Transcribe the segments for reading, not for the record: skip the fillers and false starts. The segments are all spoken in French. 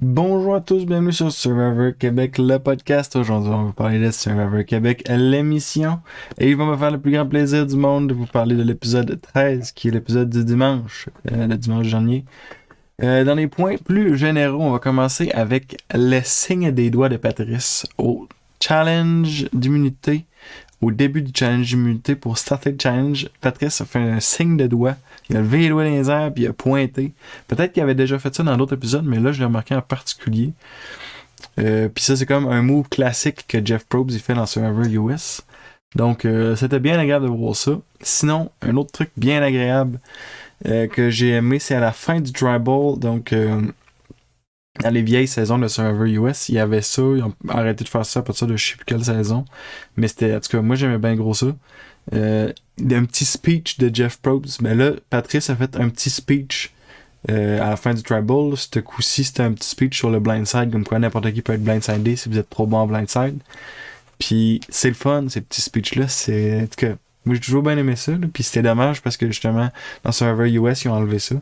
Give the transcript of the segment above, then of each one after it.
Bonjour à tous, bienvenue sur Survivor Québec, le podcast. Aujourd'hui, on va vous parler de Survivor Québec, l'émission. Et il va me faire le plus grand plaisir du monde de vous parler de l'épisode 13, qui est l'épisode du dimanche, le dimanche dernier. Dans les points plus généraux, on va commencer avec le signe des doigts de Patrice au challenge d'immunité. Au début du challenge d'immunité, pour starter le challenge, Patrice a fait un signe de doigt. Il a levé les doigts dans les airs puis il a pointé. Peut-être qu'il avait déjà fait ça dans d'autres épisodes, mais là, je l'ai remarqué en particulier. Puis ça, c'est comme un move classique que Jeff Probst il fait dans Survivor US. Donc, c'était bien agréable de voir ça. Sinon, un autre truc bien agréable que j'ai aimé, c'est à la fin du Tribal. Donc, dans les vieilles saisons de Survivor US, il y avait ça. Ils ont arrêté de faire ça à partir de je sais plus quelle saison. Mais c'était, en tout cas, moi, j'aimais bien gros ça. Un petit speech de Jeff Probst. Mais là, Patrice a fait un petit speech à la fin du Tribal. Ce coup-ci, c'était un petit speech sur le blindside, comme quoi n'importe qui peut être blindsidé si vous êtes trop bon en blindside. Puis c'est le fun, ces petits speeches-là. En tout cas, moi j'ai toujours bien aimé ça. Là. Puis c'était dommage parce que justement, dans Survivor US, ils ont enlevé ça.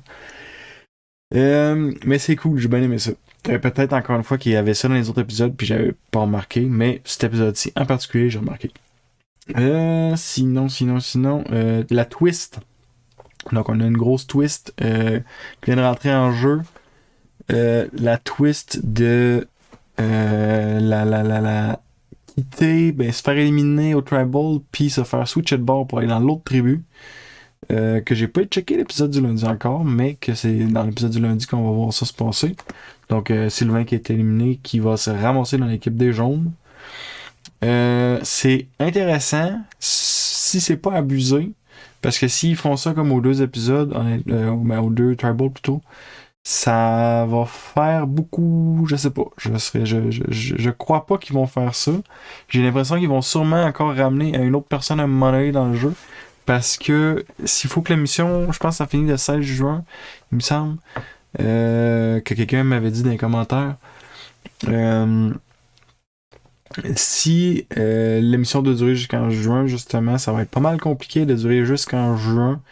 Mais c'est cool, j'ai bien aimé ça. Peut-être encore une fois qu'il y avait ça dans les autres épisodes, puis j'avais pas remarqué, mais cet épisode-ci en particulier, j'ai remarqué. Sinon, la twist. Donc, on a une grosse twist qui vient de rentrer en jeu. La twist de la quitter, ben, se faire éliminer au tribal, puis se faire switcher de bord pour aller dans l'autre tribu. Que j'ai pas checké l'épisode du lundi encore, mais que c'est dans l'épisode du lundi qu'on va voir ça se passer. Donc, Sylvain qui est éliminé, qui va se ramasser dans l'équipe des jaunes. C'est intéressant si c'est pas abusé. Parce que s'ils font ça comme aux deux épisodes, aux deux Tribal plutôt, ça va faire beaucoup. Je sais pas. Je crois pas qu'ils vont faire ça. J'ai l'impression qu'ils vont sûrement encore ramener une autre personne à un moment donné dans le jeu. Parce que s'il faut que la mission, je pense que ça finit le 16 juin, il me semble, que quelqu'un m'avait dit dans les commentaires. Si l'émission doit durer jusqu'en juin, justement, ça va être pas mal compliqué de durer jusqu'en juin.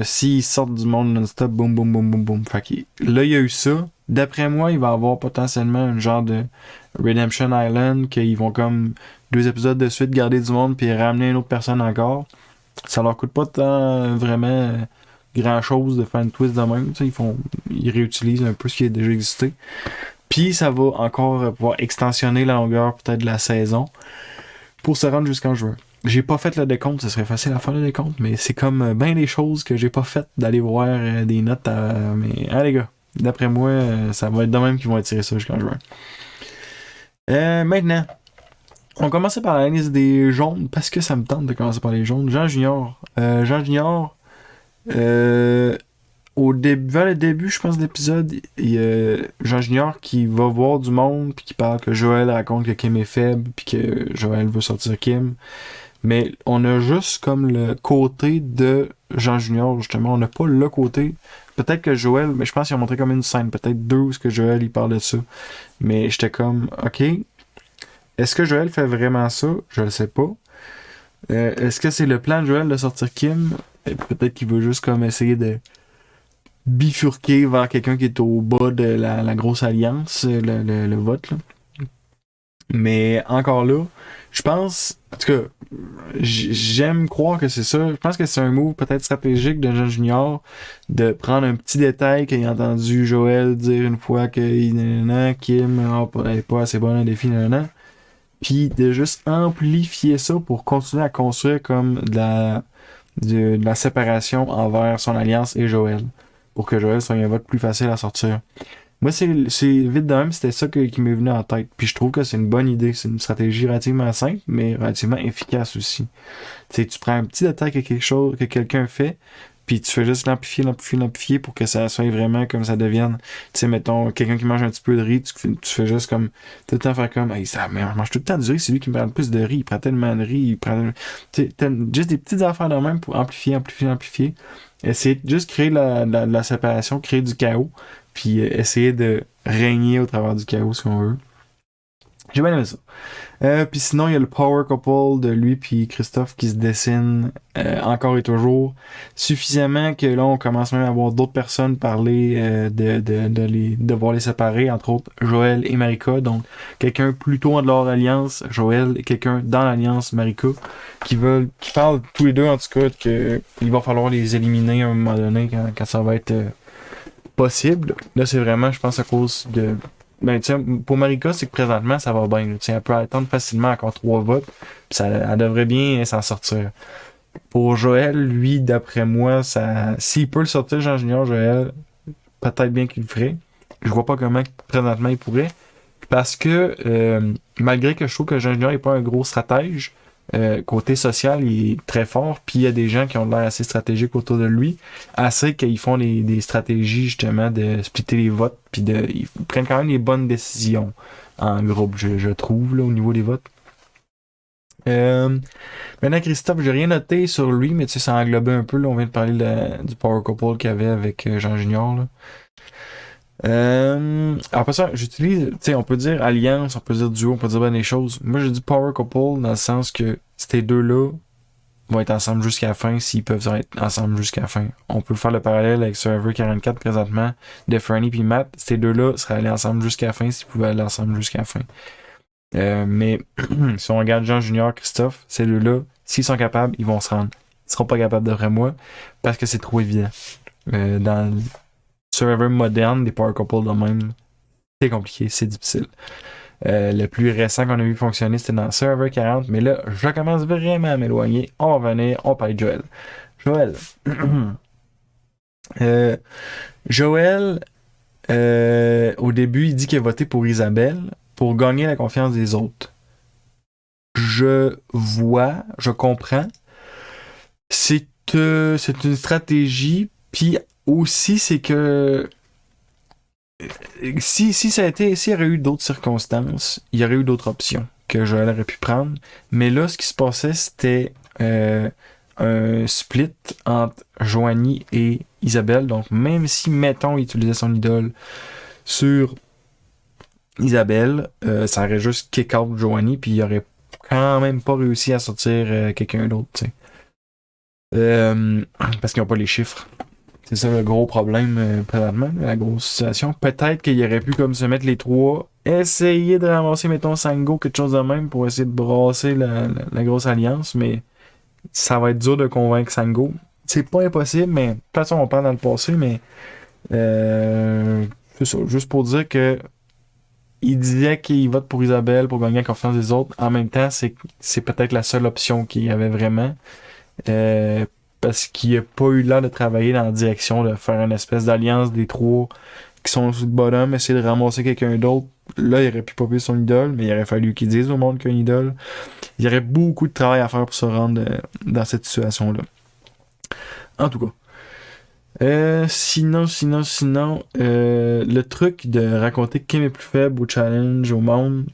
S'ils sortent du monde non-stop, boum, boum, boum, boum, boum. Fait que là, il y a eu ça. D'après moi, il va y avoir potentiellement un genre de Redemption Island, qu'ils vont comme 2 épisodes de suite garder du monde puis ramener une autre personne encore. Ça leur coûte pas tant vraiment grand chose de faire une twist de même. Ils réutilisent un peu ce qui a déjà existé. Puis ça va encore pouvoir extensionner la longueur peut-être de la saison pour se rendre jusqu'en juin. J'ai pas fait le décompte, ce serait facile à faire le décompte, mais c'est comme bien des choses que j'ai pas faites d'aller voir des notes mais les gars, d'après moi, ça va être de même qu'ils vont étirer ça jusqu'en juin. Maintenant, on commence par la liste des jaunes, parce que ça me tente de commencer par les jaunes. Jean Junior. Jean Junior, vers le début, je pense, de l'épisode, il y a Jean Junior qui va voir du monde, puis qui parle que Joël raconte que Kim est faible, puis que Joël veut sortir Kim. Mais on a juste comme le côté de Jean Junior, justement. On n'a pas le côté. Peut-être que Joël, mais je pense qu'ils ont montré comme une scène, peut-être deux, où ce que Joël, il parle de ça. Mais j'étais comme, ok, est-ce que Joël fait vraiment ça? Je le sais pas. Est-ce que c'est le plan de Joël de sortir Kim? Peut-être qu'il veut juste comme essayer de bifurquer vers quelqu'un qui est au bas de la grosse alliance, le vote. Là. Mais encore là, je pense, en tout cas, j'aime croire que c'est ça. Je pense que c'est un move peut-être stratégique de Jean Junior de prendre un petit détail qu'il a entendu Joël dire une fois que Kim n'est pas assez bonne à défi, puis de juste amplifier ça pour continuer à construire comme de la séparation envers son alliance et Joël. Pour que Joël soit un vote plus facile à sortir. Moi, c'est vite de même, c'était ça qui m'est venu en tête. Puis je trouve que c'est une bonne idée. C'est une stratégie relativement simple, mais relativement efficace aussi. Tu sais, tu prends un petit détail que quelqu'un fait, puis tu fais juste l'amplifier pour que ça soit vraiment comme ça devienne. Tu sais, mettons, quelqu'un qui mange un petit peu de riz, tu fais juste comme, tout le temps faire comme, hey, ça mange tout le temps du riz, c'est lui qui me prend le plus de riz, il prend tellement de riz, tu sais, juste des petites affaires de même pour amplifier. Essayer de juste créer la séparation, créer du chaos, puis essayer de régner au travers du chaos si on veut. J'ai bien aimé ça. Puis sinon, il y a le power couple de lui puis Christophe qui se dessine encore et toujours. Suffisamment que là, on commence même à voir d'autres personnes parler de devoir les séparer, entre autres Joël et Marika. Donc, quelqu'un plutôt en dehors de l'alliance, Joël, et quelqu'un dans l'alliance, Marika, qui parlent tous les deux, en tout cas, qu'il va falloir les éliminer à un moment donné quand ça va être possible. Là, c'est vraiment, je pense, à cause de ben, tu sais, pour Marika, c'est que présentement, ça va bien. Tu sais, elle peut attendre facilement encore 3 votes, puis elle devrait bien s'en sortir. Pour Joël, lui, d'après moi, s'il peut le sortir, Jean Junior, Joël, peut-être bien qu'il le ferait. Je vois pas comment, présentement, il pourrait. Parce que, malgré que je trouve que Jean Junior n'est pas un gros stratège, côté social, il est très fort, puis il y a des gens qui ont l'air assez stratégiques autour de lui, assez qu'ils font des stratégies justement de splitter les votes, puis ils prennent quand même les bonnes décisions en groupe, je trouve, là, au niveau des votes. Maintenant, Christophe, j'ai rien noté sur lui, mais tu sais, ça englobait un peu, là, on vient de parler du power couple qu'il y avait avec Jean Junior, là. Après ça, j'utilise, tu sais, on peut dire alliance, on peut dire duo, on peut dire bien des choses. Moi, j'ai dit power couple dans le sens que ces deux-là vont être ensemble jusqu'à la fin s'ils peuvent être ensemble jusqu'à la fin. On peut faire le parallèle avec Survivor 44 présentement de Franny puis Matt. Ces deux-là seraient allés ensemble jusqu'à la fin s'ils pouvaient aller ensemble jusqu'à la fin. Mais si on regarde Jean Junior, Christophe, ces deux-là, s'ils sont capables, ils vont se rendre. Ils seront pas capables d'après moi parce que c'est trop évident. Dans le Survivor moderne, des power couples de même, c'est compliqué, c'est difficile. Le plus récent qu'on a vu fonctionner, c'était dans Survivor 40, mais là, je commence vraiment à m'éloigner. On va revenir, on parle de Joël. Joël. Joël, au début, il dit qu'il a voté pour Isabelle pour gagner la confiance des autres. Je comprends. C'est une stratégie, puis aussi, c'est que s'il y aurait eu d'autres circonstances, il y aurait eu d'autres options que Joël aurait pu prendre. Mais là, ce qui se passait, c'était un split entre Joanie et Isabelle. Donc, même si, mettons, il utilisait son idole sur Isabelle, ça aurait juste kick out Joanie, puis il aurait quand même pas réussi à sortir quelqu'un d'autre, tu sais. Parce qu'ils n'ont pas les chiffres. C'est ça le gros problème présentement, la grosse situation. Peut-être qu'il aurait pu comme se mettre les trois, essayer de ramasser, mettons, Sango, quelque chose de même pour essayer de brasser la grosse alliance, mais ça va être dur de convaincre Sango. C'est pas impossible, mais de toute façon, on parle dans le passé, mais c'est ça, juste pour dire que il disait qu'il vote pour Isabelle pour gagner la confiance des autres. En même temps, c'est peut-être la seule option qu'il y avait vraiment. Parce qu'il n'a pas eu l'air de travailler dans la direction de faire une espèce d'alliance des trois qui sont sur le bottom, essayer de ramasser quelqu'un d'autre. Là, il aurait pu popper son idole, mais il aurait fallu qu'il dise au monde qu'il y a une idole. Il y aurait beaucoup de travail à faire pour se rendre dans cette situation-là. En tout cas. Sinon, le truc de raconter qui est plus faible au challenge, au monde,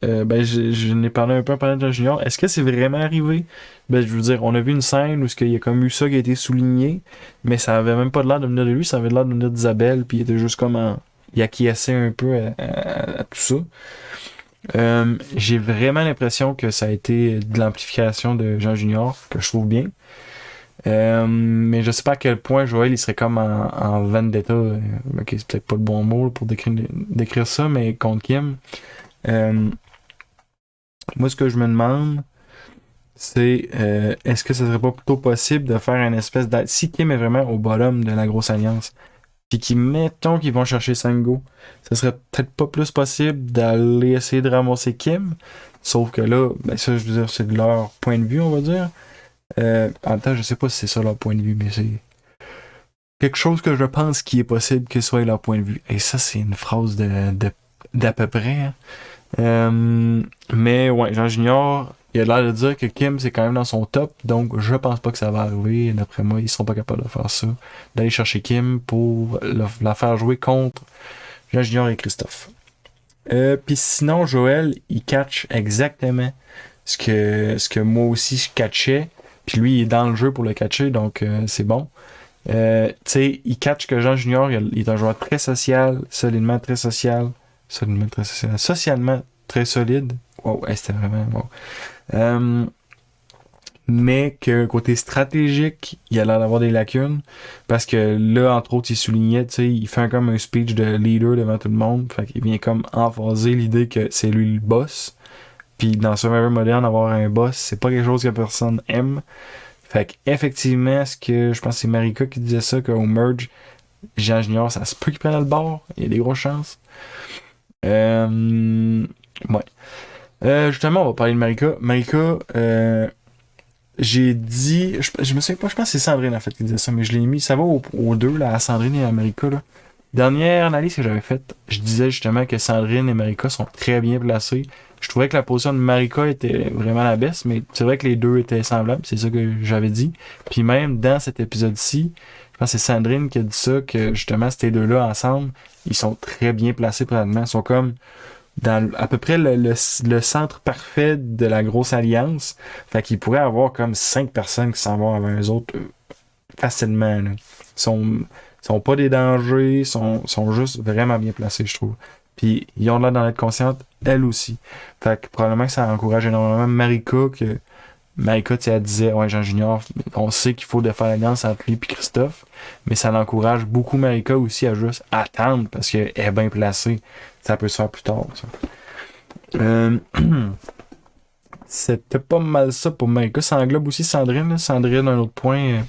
je n'ai parlé un peu en parlant de Junior. Est-ce que c'est vraiment arrivé? Je veux dire, on a vu une scène où il y a comme eu ça qui a été souligné, mais ça avait même pas l'air de venir de lui, ça avait l'air de venir d'Isabelle, puis il était juste comme il acquiesçait un peu à tout ça. J'ai vraiment l'impression que ça a été de l'amplification de Jean Junior, que je trouve bien. Mais je sais pas à quel point Joël il serait comme en vendetta. Ok, c'est peut-être pas le bon mot pour décrire ça, mais contre Kim. Moi, ce que je me demande, c'est est-ce que ce serait pas plutôt possible de faire une espèce de... Si Kim est vraiment au bottom de la grosse alliance, puis mettons qu'ils vont chercher Sango, ce serait peut-être pas plus possible d'aller essayer de ramasser Kim, sauf que là, ça, je veux dire, c'est de leur point de vue, on va dire. En même temps, je sais pas si c'est ça leur point de vue, mais c'est quelque chose que je pense qu'il est possible que ce soit leur point de vue. Et ça, c'est une phrase d'à peu près, hein. Mais ouais, Jean Junior, il a l'air de dire que Kim, c'est quand même dans son top, donc je pense pas que ça va arriver. D'après moi, ils seront pas capables de faire ça. D'aller chercher Kim pour la faire jouer contre Jean Junior et Christophe. Puis sinon, Joël, il catch exactement ce que moi aussi je catchais. Puis lui, il est dans le jeu pour le catcher, donc c'est bon. Tu sais, il catch que Jean Junior, il est un joueur très social, socialement très solide. Wow, c'était vraiment wow. Mais que côté stratégique, il a l'air d'avoir des lacunes. Parce que là, entre autres, il soulignait, tu sais, il fait comme un speech de leader devant tout le monde. Fait qu'il vient comme emphaser l'idée que c'est lui le boss. Puis dans Survivor moderne, avoir un boss, c'est pas quelque chose que personne aime. Fait qu'effectivement, ce que je pense que c'est Marika qui disait ça, qu'au merge, Jean Junior, ça se peut qu'il prenne le bord. Il y a des grosses chances. Ouais. Justement, on va parler de Marika. Marika, j'ai dit. Je me souviens pas, je pense que c'est Sandrine en fait qui disait ça, mais je l'ai mis. Ça va aux deux, là, à Sandrine et à Marika. Là. Dernière analyse que j'avais faite, je disais justement que Sandrine et Marika sont très bien placées. Je trouvais que la position de Marika était vraiment la baisse, mais c'est vrai que les deux étaient semblables, c'est ça que j'avais dit. Puis même dans cet épisode-ci, je pense que c'est Sandrine qui a dit ça, que justement ces deux-là ensemble, ils sont très bien placés présentement. Ils sont comme dans à peu près le centre parfait de la grosse alliance. Fait qu'ils pourraient avoir comme 5 personnes qui s'en vont avec eux autres facilement. Là. Sont pas des dangers, sont juste vraiment bien placés, je trouve. Puis ils ont l'air d'en être conscientes, elles aussi. Fait que probablement que ça encourage énormément Marika, que Marika, tu sais, elle disait, ouais, Jean Junior, on sait qu'il faut de faire l'alliance entre lui et Christophe, mais ça l'encourage beaucoup Marika aussi à juste attendre parce qu'elle est bien placée. Ça peut se faire plus tard, ça. C'était pas mal ça pour Marika. Ça englobe aussi Sandrine. Là. Sandrine, un autre point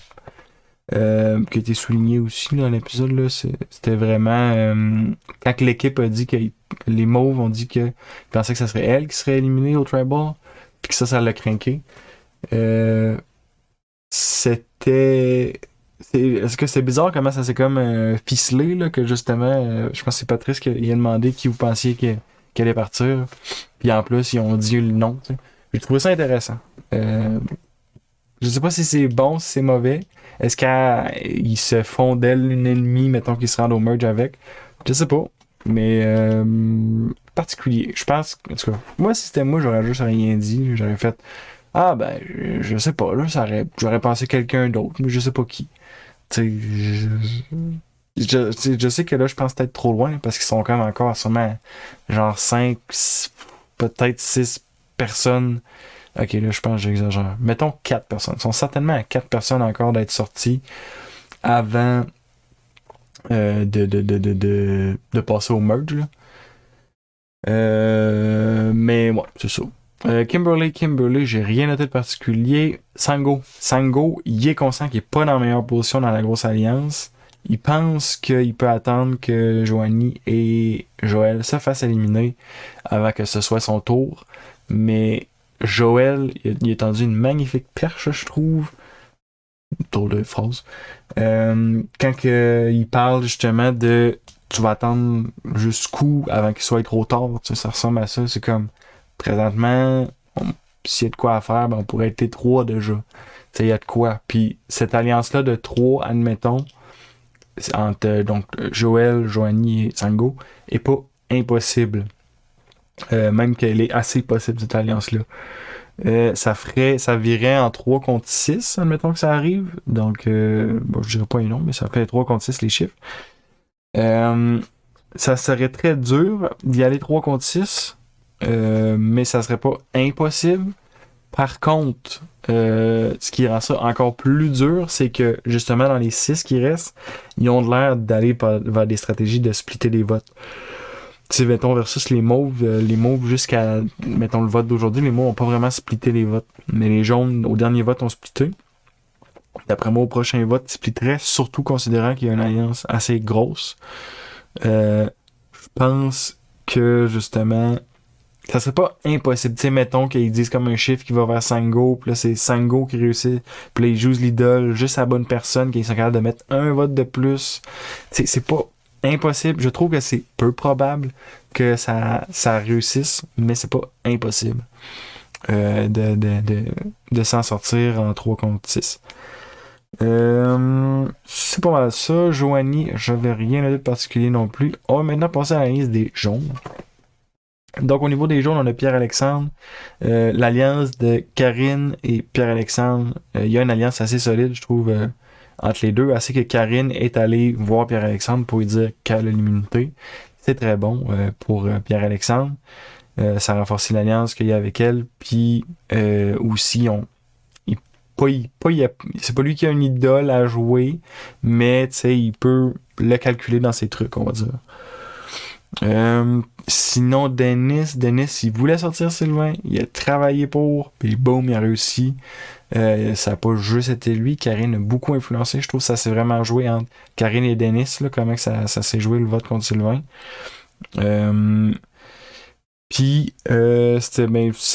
qui a été souligné aussi dans l'épisode, là, c'était vraiment quand l'équipe a dit que les Mauves ont dit qu'ils pensaient que ça serait elle qui serait éliminée au Tribal, puis que ça l'a craqué. Est-ce que c'est bizarre comment ça s'est comme ficelé, là, que justement, je pense que c'est Patrice qui a demandé qui vous pensiez qu'elle allait partir, puis en plus, ils ont dit le nom. T'sais. J'ai trouvé ça intéressant. Je sais pas si c'est bon, si c'est mauvais. Est-ce qu'ils se font d'elle une ennemie, mettons qu'ils se rendent au merge avec? Je sais pas. Mais particulier. Je pense, en tout cas, moi si c'était moi, j'aurais juste rien dit. J'aurais fait ah ben je sais pas, là, j'aurais pensé quelqu'un d'autre, mais je sais pas qui. Tu sais, je sais que là, je pense peut-être trop loin parce qu'ils sont quand même encore sûrement genre 5, peut-être 6 personnes. Ok, là, je pense que j'exagère. Mettons 4 personnes. Ils sont certainement à 4 personnes encore d'être sortis avant de passer au merge. Là. Mais ouais, c'est ça. Kimberly, j'ai rien noté de particulier. Sango, il est conscient qu'il est pas dans la meilleure position dans la grosse alliance. Il pense qu'il peut attendre que Joanie et Joël se fassent éliminer avant que ce soit son tour. Mais Joël, il a tendu une magnifique perche, je trouve. Tour de phrase. Quand il parle justement de tu vas attendre jusqu'où avant qu'il soit trop tard, tu sais, ça ressemble à ça. C'est comme présentement, s'il y a de quoi à faire, ben on pourrait être les 3 déjà. Tu sais, il y a de quoi. Puis cette alliance-là de 3, admettons, entre donc Joël, Joanie et Sango, est pas impossible. Même qu'elle est assez possible, cette alliance-là. Ça virait en 3 contre 6, admettons que ça arrive. Donc, bon, je dirais pas les noms, mais ça fait 3 contre 6 les chiffres. Ça serait très dur d'y aller 3 contre 6, mais ça serait pas impossible. Par contre, ce qui rend ça encore plus dur, c'est que justement dans les 6 qui restent, ils ont l'air d'aller vers des stratégies de splitter les votes. Tu sais, mettons, versus les mauves jusqu'à, mettons, le vote d'aujourd'hui, les mauves n'ont pas vraiment splitté les votes. Mais les jaunes, au dernier vote, ont splitté. D'après moi, au prochain vote, ils splitteraient, surtout considérant qu'il y a une alliance assez grosse. Je pense que, justement, ça serait pas impossible. Tu sais, mettons qu'ils disent comme un chiffre qui va vers Sango, puis là, c'est Sango qui réussit, puis là, ils jouent l'idole, juste à la bonne personne, qui sont capables de mettre un vote de plus. Tu sais, c'est pas impossible. Je trouve que c'est peu probable que ça réussisse, mais c'est pas impossible de s'en sortir en 3 contre 6. C'est pas mal ça. Joanie, j'avais rien de particulier non plus. On va maintenant passer à la liste des jaunes. Donc au niveau des jaunes, on a Pierre-Alexandre. L'alliance de Karine et Pierre-Alexandre, il y a une alliance assez solide, je trouve, entre les deux, assez que Karine est allée voir Pierre-Alexandre pour lui dire qu'elle a l'immunité. C'est très bon pour Pierre-Alexandre. Ça a renforcé l'alliance qu'il y a avec elle. Puis aussi, c'est pas lui qui a une idole à jouer, mais tu sais, il peut le calculer dans ses trucs, on va dire. Sinon, Dennis, il voulait sortir Sylvain, il a travaillé pour, puis boum, il a réussi. Ça n'a pas juste été lui, Karine a beaucoup influencé. Je trouve que ça s'est vraiment joué entre Karine et Dennis, là, comment que ça s'est joué le vote contre Sylvain. Puis, c'est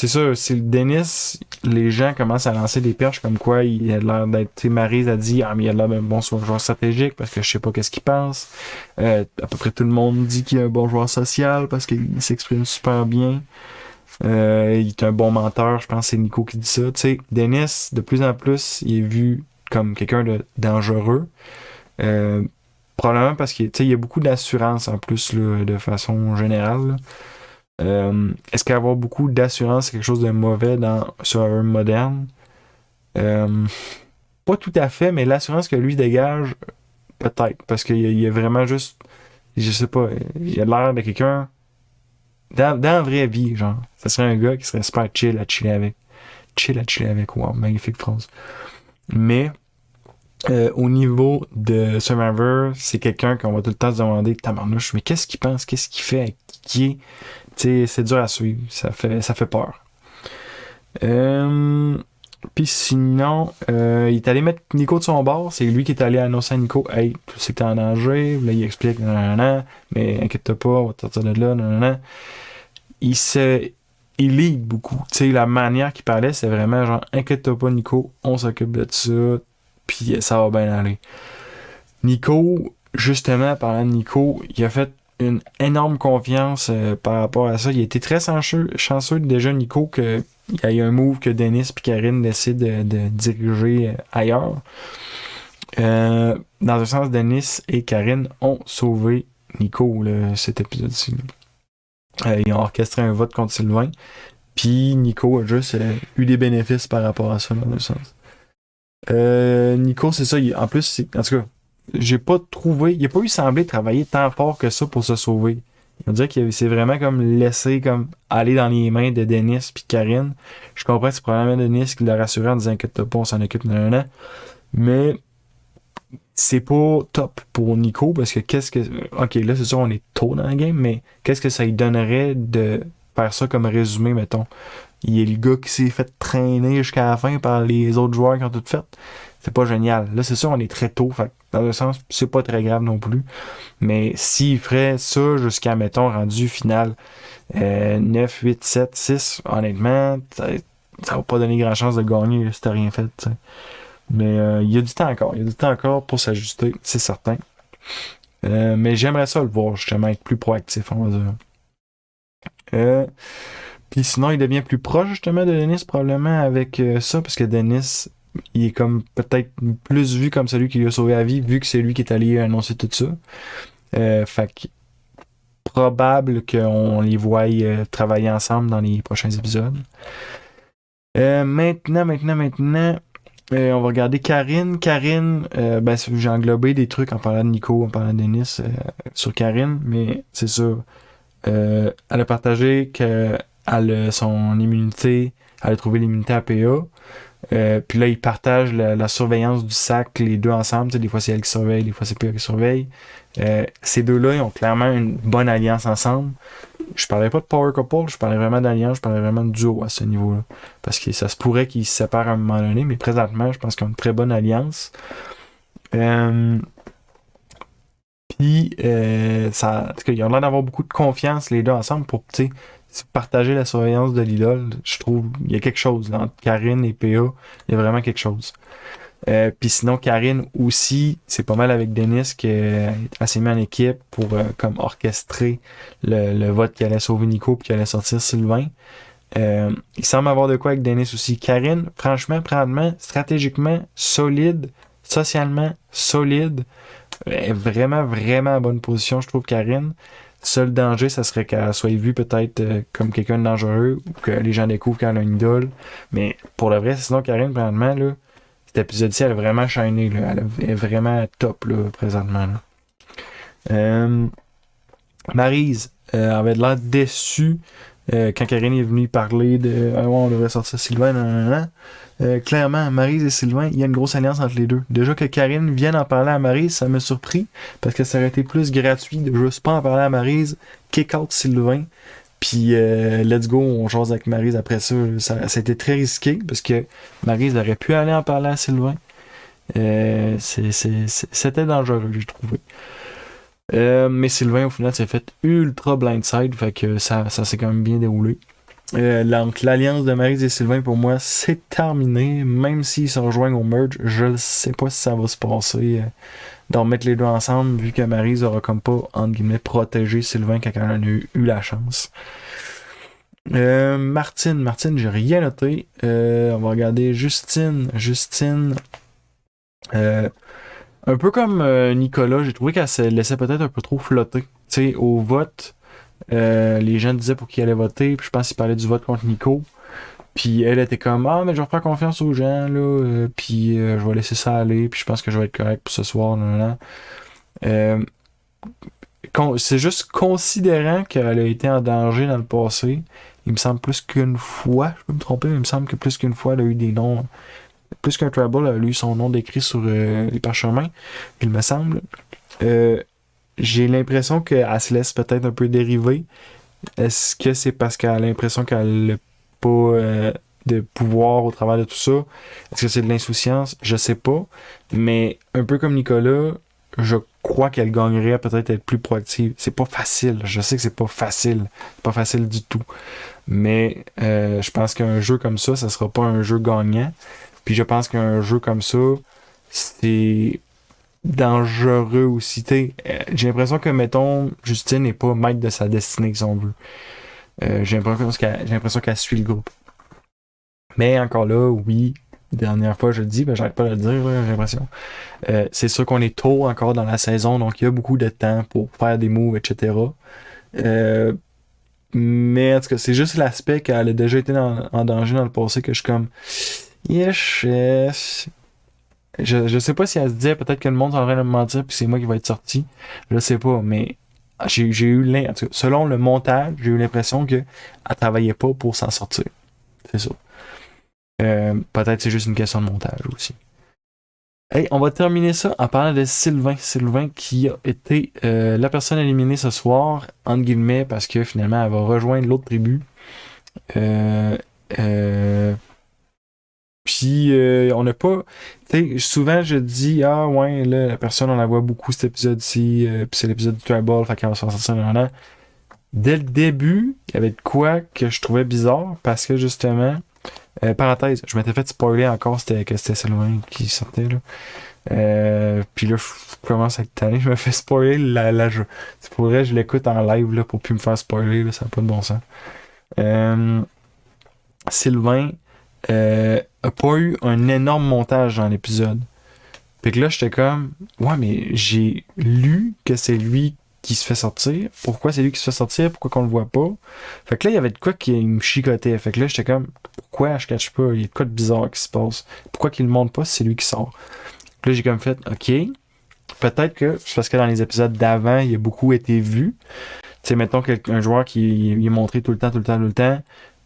ça, c'est le Dennis, les gens commencent à lancer des perches comme quoi il a l'air d'être, tu sais, Maryse a dit, mais il a l'air d'un bon joueur stratégique parce que je sais pas qu'est-ce qu'il pense. À peu près tout le monde dit qu'il est un bon joueur social parce qu'il s'exprime super bien. Il est un bon menteur, je pense que c'est Nico qui dit ça. Tu sais, Dennis, de plus en plus, il est vu comme quelqu'un de dangereux. Probablement parce qu'il y a beaucoup d'assurance en plus, là, de façon générale, là. Est-ce qu'avoir beaucoup d'assurance c'est quelque chose de mauvais sur un moderne? Pas tout à fait, mais l'assurance que lui dégage, peut-être. Parce qu'il y a vraiment juste, je sais pas, il a l'air de quelqu'un dans la vraie vie, genre. Ça serait un gars qui serait super chill à chiller avec. Chill à chiller avec, wow, magnifique phrase. Mais au niveau de Survivor, c'est quelqu'un qu'on va tout le temps se demander, tabarnouche, mais qu'est-ce qu'il pense, qu'est-ce qu'il fait, qui est. T'sais, c'est dur à suivre, ça fait peur. Puis sinon, il est allé mettre Nico de son bord, c'est lui qui est allé annoncer à Nico, hey, tu sais que t'es en danger, là il explique, nanana, mais inquiète-toi pas, on va te sortir de là, nanana. Il lead beaucoup, tu sais, la manière qu'il parlait, c'est vraiment genre, inquiète-toi pas Nico, on s'occupe de ça, puis ça va bien aller. Nico, justement, parlant de Nico, il a fait une énorme confiance par rapport à ça. Il a été très chanceux déjà, Nico, qu'il y ait un move que Dennis et Karine décident de diriger ailleurs. Dans un sens, Dennis et Karine ont sauvé Nico, cet épisode-ci. Ils ont orchestré un vote contre Sylvain. Puis Nico a juste eu des bénéfices par rapport à ça, dans un sens. Nico, c'est ça. En plus, en tout cas, j'ai pas trouvé, il a pas eu semblé travailler tant fort que ça pour se sauver. On dirait qu'il s'est vraiment comme laissé comme aller dans les mains de Dennis puis Karine. Je comprends que c'est probablement Dennis qui l'a rassuré en disant que t'as pas, on s'en occupe d'un an. Mais c'est pas top pour Nico parce que ok, là c'est sûr on est tôt dans le game, mais qu'est-ce que ça lui donnerait de faire ça comme résumé, mettons. Il est le gars qui s'est fait traîner jusqu'à la fin par les autres joueurs qui ont tout fait. C'est pas génial. Là, c'est sûr, on est très tôt. Fait, dans un sens, c'est pas très grave non plus. Mais s'il ferait ça jusqu'à, mettons, rendu final 9, 8, 7, 6, honnêtement, ça va pas donner grand chance de gagner si t'as rien fait. T'sais. Mais il y a du temps encore. Il y a du temps encore pour s'ajuster, c'est certain. Mais j'aimerais ça le voir, justement, être plus proactif, on va dire. Puis sinon, il devient plus proche, justement, de Dennis, probablement, avec ça, parce que Dennis, il est comme peut-être plus vu comme celui qui lui a sauvé la vie, vu que c'est lui qui est allé annoncer tout ça. Fait que probable qu'on les voie travailler ensemble dans les prochains épisodes. Maintenant, on va regarder Karine. Karine, j'ai englobé des trucs en parlant de Nico, en parlant de Dennis sur Karine, mais c'est sûr. Elle a partagé qu'elle a son immunité, elle a trouvé l'immunité APA. Puis là, ils partagent la surveillance du sac, les deux ensemble. Des fois, c'est elle qui surveille, des fois, c'est PA qui surveille. Ces deux-là, ils ont clairement une bonne alliance ensemble. Je parlais pas de power couple, je parlais vraiment d'alliance, je parlais vraiment de duo à ce niveau-là. Parce que ça se pourrait qu'ils se séparent à un moment donné, mais présentement, je pense qu'ils ont une très bonne alliance. Puis, en tout cas, ils ont l'air d'avoir beaucoup de confiance, les deux ensemble, pour, partager la surveillance de l'idole. Je trouve, il y a quelque chose, là, entre Karine et PA, il y a vraiment quelque chose. Puis sinon, Karine aussi, c'est pas mal avec Dennis qu'elle s'est mise en équipe pour comme orchestrer le vote qui allait sauver Nico puis qui allait sortir Sylvain. Il semble avoir de quoi avec Dennis aussi. Karine, franchement, présentement, stratégiquement, solide, socialement, solide. Vraiment, vraiment en bonne position, je trouve, Karine. Seul danger, ça serait qu'elle soit vue peut-être comme quelqu'un de dangereux ou que les gens découvrent qu'elle a une idole. Mais pour le vrai, sinon, Karine, présentement, là, cet épisode-ci, elle a vraiment shiné, là. Elle est vraiment top, là, présentement, là. Maryse avait l'air déçue Quand Karine est venue parler de ah ouais, on devrait sortir Sylvain, nan. Clairement, Maryse et Sylvain, il y a une grosse alliance entre les deux. Déjà que Karine vienne en parler à Maryse, ça m'a surpris, parce que ça aurait été plus gratuit de juste pas en parler à Maryse, kick out Sylvain, puis let's go, on jase avec Maryse après ça. Ça a été très risqué, parce que Maryse aurait pu aller en parler à Sylvain. C'était dangereux, j'ai trouvé. Mais Sylvain, au final, s'est fait ultra blindside, fait que ça s'est quand même bien déroulé. L'alliance de Maryse et Sylvain, pour moi, c'est terminé. Même s'ils se rejoignent au merge, je ne sais pas si ça va se passer d'en mettre les deux ensemble, vu que Maryse aura comme pas, entre guillemets, protégé Sylvain quand elle en a eu la chance. Martine, j'ai rien noté. On va regarder Justine. Un peu comme Nicolas, j'ai trouvé qu'elle se laissait peut-être un peu trop flotter. Tu sais, au vote, les gens disaient pour qui elle allait voter, puis je pense qu'ils parlaient du vote contre Nico. Puis elle était comme ah mais je vais faire confiance aux gens là, puis je vais laisser ça aller, puis je pense que je vais être correct pour ce soir là. C'est juste considérant qu'elle a été en danger dans le passé. Il me semble plus qu'une fois, je peux me tromper, mais il me semble que plus qu'une fois elle a eu des noms. Plus qu'un Trouble, elle a eu son nom décrit sur les parchemins, il me semble. J'ai l'impression qu'elle se laisse peut-être un peu dériver. Est-ce que c'est parce qu'elle a l'impression qu'elle n'a pas de pouvoir au travers de tout ça? Est-ce que c'est de l'insouciance? Je sais pas. Mais un peu comme Nicolas, je crois qu'elle gagnerait à peut-être être plus proactive. C'est pas facile. Je sais que c'est pas facile. C'est pas facile du tout. Mais je pense qu'un jeu comme ça sera pas un jeu gagnant. Puis je pense qu'un jeu comme ça, c'est dangereux aussi. J'ai l'impression que, mettons, Justine n'est pas maître de sa destinée, si on veut. J'ai l'impression qu'elle suit le groupe. Mais encore là, oui, dernière fois je le dis, j'arrête pas de le dire, là, j'ai l'impression. C'est sûr qu'on est tôt encore dans la saison, donc il y a beaucoup de temps pour faire des moves, etc. Mais en tout cas, c'est juste l'aspect qu'elle a déjà été en danger dans le passé que je suis comme... Yes, je sais pas si elle se disait peut-être que le monde est en train de me mentir puis c'est moi qui va être sorti. Je sais pas, mais j'ai eu en tout cas, selon le montage, j'ai eu l'impression qu'elle travaillait pas pour s'en sortir. C'est ça. Peut-être c'est juste une question de montage aussi. Hey, on va terminer ça en parlant de Sylvain. Sylvain qui a été la personne éliminée ce soir, entre guillemets, parce que finalement elle va rejoindre l'autre tribu. Puis on n'a pas. Tu sais, souvent je dis ah ouais, là, la personne on la voit beaucoup cet épisode-ci, puis c'est l'épisode du Tribal, fait qu'on va s'en sortir maintenant. Dès le début, il y avait de quoi que je trouvais bizarre, parce que justement, parenthèse, je m'étais fait spoiler encore que c'était Sylvain qui sortait là. Puis là, je commence à être tanné, je me fais spoiler la jeu. C'est pour vrai, je l'écoute en live là, pour plus me faire spoiler, là, ça n'a pas de bon sens. Sylvain a pas eu un énorme montage dans l'épisode. Fait que là, j'étais comme, ouais, mais j'ai lu que c'est lui qui se fait sortir. Pourquoi c'est lui qui se fait sortir? Pourquoi qu'on le voit pas? Fait que là, il y avait de quoi qui me chicotait. Fait que là, j'étais comme, pourquoi je cache pas? Il y a de quoi de bizarre qui se passe. Pourquoi qu'il le montre pas si c'est lui qui sort? Là, j'ai comme fait, ok. Peut-être que c'est parce que dans les épisodes d'avant, il a beaucoup été vu. Tu sais, mettons qu'un joueur qui est montré tout le temps.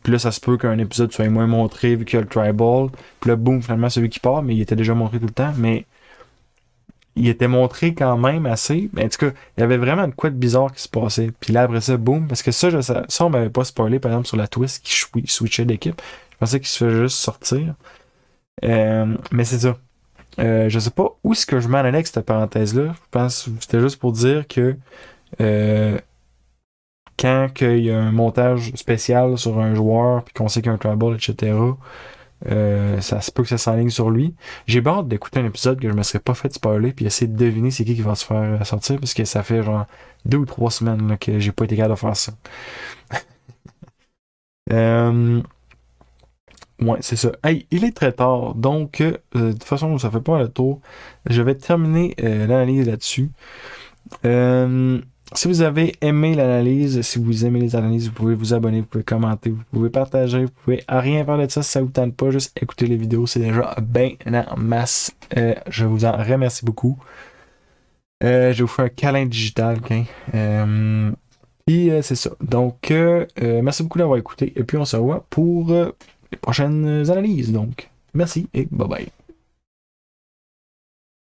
Puis là, ça se peut qu'un épisode soit moins montré vu qu'il y a le Tribal. Puis là, boum, finalement, celui qui part, mais il était déjà montré tout le temps. Mais il était montré quand même assez. Mais en tout cas, il y avait vraiment de quoi de bizarre qui se passait. Puis là, après ça, boum. Parce que ça, on m'avait pas spoilé, par exemple, sur la twist qui switchait d'équipe. Je pensais qu'il se faisait juste sortir. Mais c'est ça. Je sais pas où est-ce que je m'en allais avec cette parenthèse-là. Je pense que c'était juste pour dire que quand il y a un montage spécial sur un joueur puis qu'on sait qu'il y a un trouble, etc., ça se peut que ça s'enligne sur lui. J'ai hâte d'écouter un épisode que je me serais pas fait spoiler puis essayer de deviner c'est qui va se faire sortir parce que ça fait genre 2 ou 3 semaines là, que j'ai pas été capable de faire ça. Ouais, c'est ça. Hey, il est très tard, donc de toute façon, ça fait pas le tour. Je vais terminer l'analyse là-dessus. Si vous avez aimé l'analyse, si vous aimez les analyses, vous pouvez vous abonner, vous pouvez commenter, vous pouvez partager, vous pouvez rien faire de ça si ça vous tente pas, juste écouter les vidéos, c'est déjà bien en masse. Je vous en remercie beaucoup. Je vous fais un câlin digital, okay? Puis c'est ça. Donc, merci beaucoup d'avoir écouté. Et puis on se revoit pour les prochaines analyses. Donc, merci et bye bye.